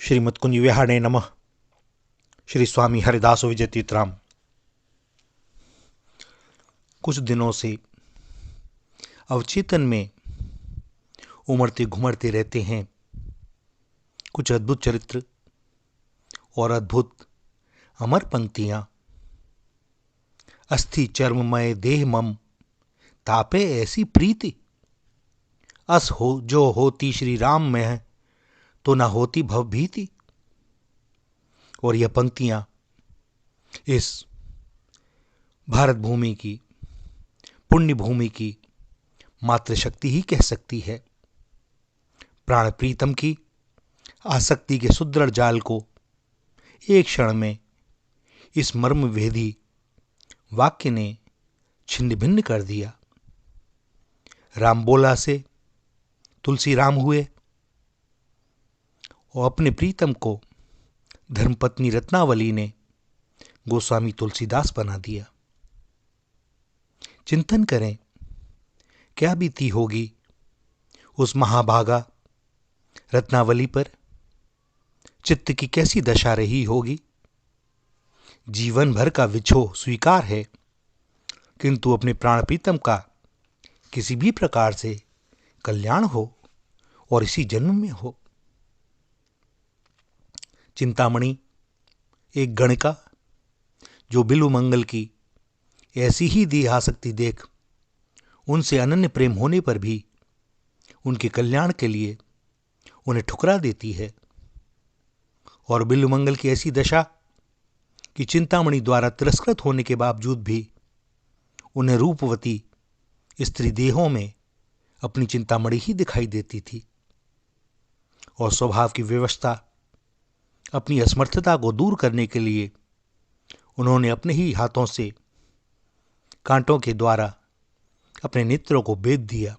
श्रीमद् कुंज विहारे नमः। श्री स्वामी हरिदास विजय तीर्थराम। कुछ दिनों से अवचेतन में उमड़ते घुमड़ते रहते हैं कुछ अद्भुत चरित्र और अद्भुत अमर पंक्तियां। अस्थि चर्ममय देह मम तापे ऐसी प्रीति, अस हो जो होती श्री राम में है तो न होती भवभीति। और यह पंक्तियां इस भारत भूमि की, पुण्य भूमि की मातृशक्ति ही कह सकती है। प्राण प्रीतम की आसक्ति के सुदृढ़ जाल को एक क्षण में इस मर्म भेदी वाक्य ने छिन्न भिन्न कर दिया। राम बोला से तुलसी राम हुए और अपने प्रीतम को धर्मपत्नी रत्नावली ने गोस्वामी तुलसीदास बना दिया। चिंतन करें, क्या बीती होगी उस महाभागा रत्नावली पर, चित्त की कैसी दशा रही होगी। जीवन भर का विछोह स्वीकार है, किंतु अपने प्राण प्रीतम का किसी भी प्रकार से कल्याण हो और इसी जन्म में हो। चिंतामणि एक गणिका जो बिल्व मंगल की ऐसी ही देहासक्ति देख उनसे अनन्य प्रेम होने पर भी उनके कल्याण के लिए उन्हें ठुकरा देती है, और बिल्व मंगल की ऐसी दशा कि चिंतामणि द्वारा तिरस्कृत होने के बावजूद भी उन्हें रूपवती स्त्री देहों में अपनी चिंतामणि ही दिखाई देती थी। और स्वभाव की व्यवस्था अपनी असमर्थता को दूर करने के लिए उन्होंने अपने ही हाथों से कांटों के द्वारा अपने नेत्रों को बेध दिया।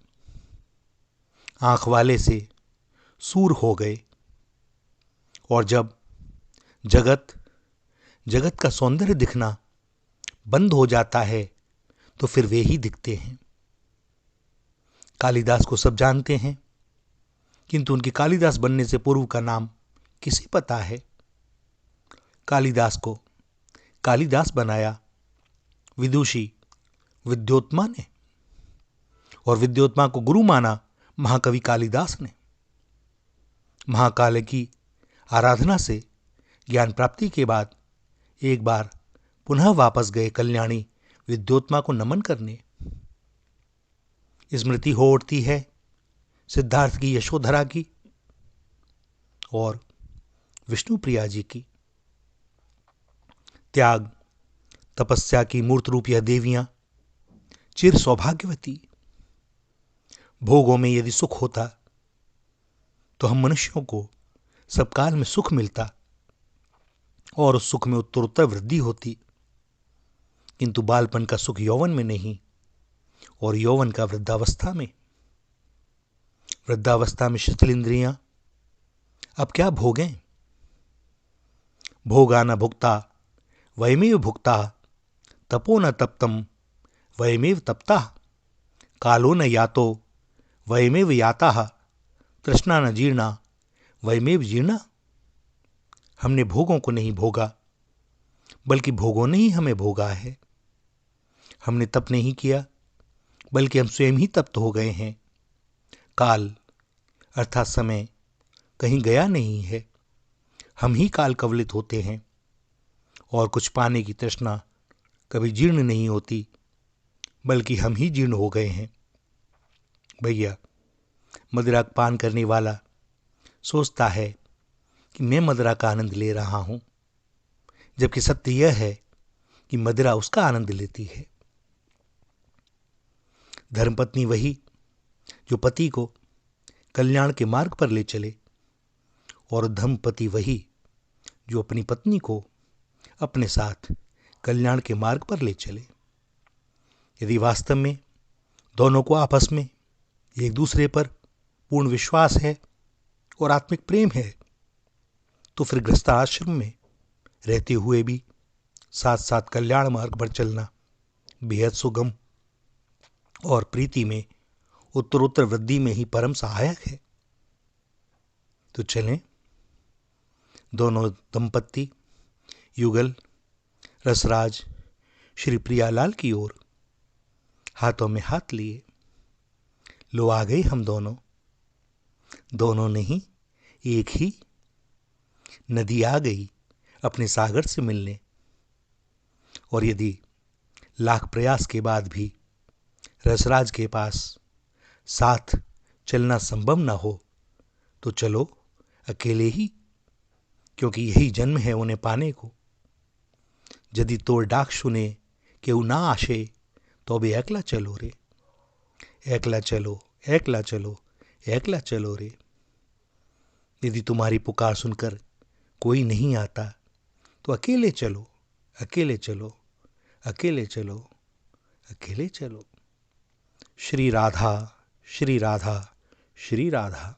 आंख वाले से सूर हो गए, और जब जगत का सौंदर्य दिखना बंद हो जाता है तो फिर वे ही दिखते हैं। कालिदास को सब जानते हैं, किंतु उनके कालिदास बनने से पूर्व का नाम किसे पता है। कालिदास को कालिदास बनाया विदुषी विद्योत्मा ने, और विद्योत्मा को गुरु माना महाकवि कालिदास ने। महाकाल की आराधना से ज्ञान प्राप्ति के बाद एक बार पुनः वापस गए कल्याणी विद्योत्मा को नमन करने। स्मृति हो उठती है सिद्धार्थ की, यशोधरा की और विष्णु प्रिया जी की। त्याग तपस्या की मूर्त रूप यह देवियां चिर सौभाग्यवती। भोगों में यदि सुख होता तो हम मनुष्यों को सब काल में सुख मिलता और उस सुख में उत्तरोत्तर वृद्धि होती, किंतु बालपन का सुख यौवन में नहीं और यौवन का वृद्धावस्था में। वृद्धावस्था में शिथिल इंद्रियां अब क्या भोगें। भोगा न भुक्ता वयमेव भुक्ता, तपो न तप्तम वयमेव तप्ता, कालो न यातो वयमेव याता, तृष्णा न जीर्णा वयमेव जीर्णा। हमने भोगों को नहीं भोगा, बल्कि भोगों ने ही हमें भोगा है। हमने तप नहीं किया, बल्कि हम स्वयं ही तप्त हो गए हैं। काल अर्थात समय कहीं गया नहीं है, हम ही काल कवलित होते हैं। और कुछ पाने की तृष्णा कभी जीर्ण नहीं होती, बल्कि हम ही जीर्ण हो गए हैं। भैया, मदिरा पान करने वाला सोचता है कि मैं मदिरा का आनंद ले रहा हूं, जबकि सत्य यह है कि मदिरा उसका आनंद लेती है। धर्मपत्नी वही जो पति को कल्याण के मार्ग पर ले चले, और धर्मपति वही जो अपनी पत्नी को अपने साथ कल्याण के मार्ग पर ले चले। यदि वास्तव में दोनों को आपस में एक दूसरे पर पूर्ण विश्वास है और आत्मिक प्रेम है, तो फिर गृहस्थाश्रम में रहते हुए भी साथ साथ कल्याण मार्ग पर चलना बेहद सुगम और प्रीति में उत्तरोत्तर वृद्धि में ही परम सहायक है। तो चलें दोनों दंपत्ति युगल रसराज श्री प्रियालाल की ओर हाथों में हाथ लिए। लो आ गए हम दोनों, दोनों नहीं एक ही नदी आ गई अपने सागर से मिलने। और यदि लाख प्रयास के बाद भी रसराज के पास साथ चलना संभव ना हो तो चलो अकेले ही, क्योंकि यही जन्म है उन्हें पाने को। यदि तोड़ डाक सुने केउ ना आशे तो भी एकला चलो रे, एकला चलो एकला चलो एकला चलो रे। यदि तुम्हारी पुकार सुनकर कोई नहीं आता तो अकेले चलो अकेले चलो अकेले चलो अकेले चलो। श्री राधा श्री राधा श्री राधा।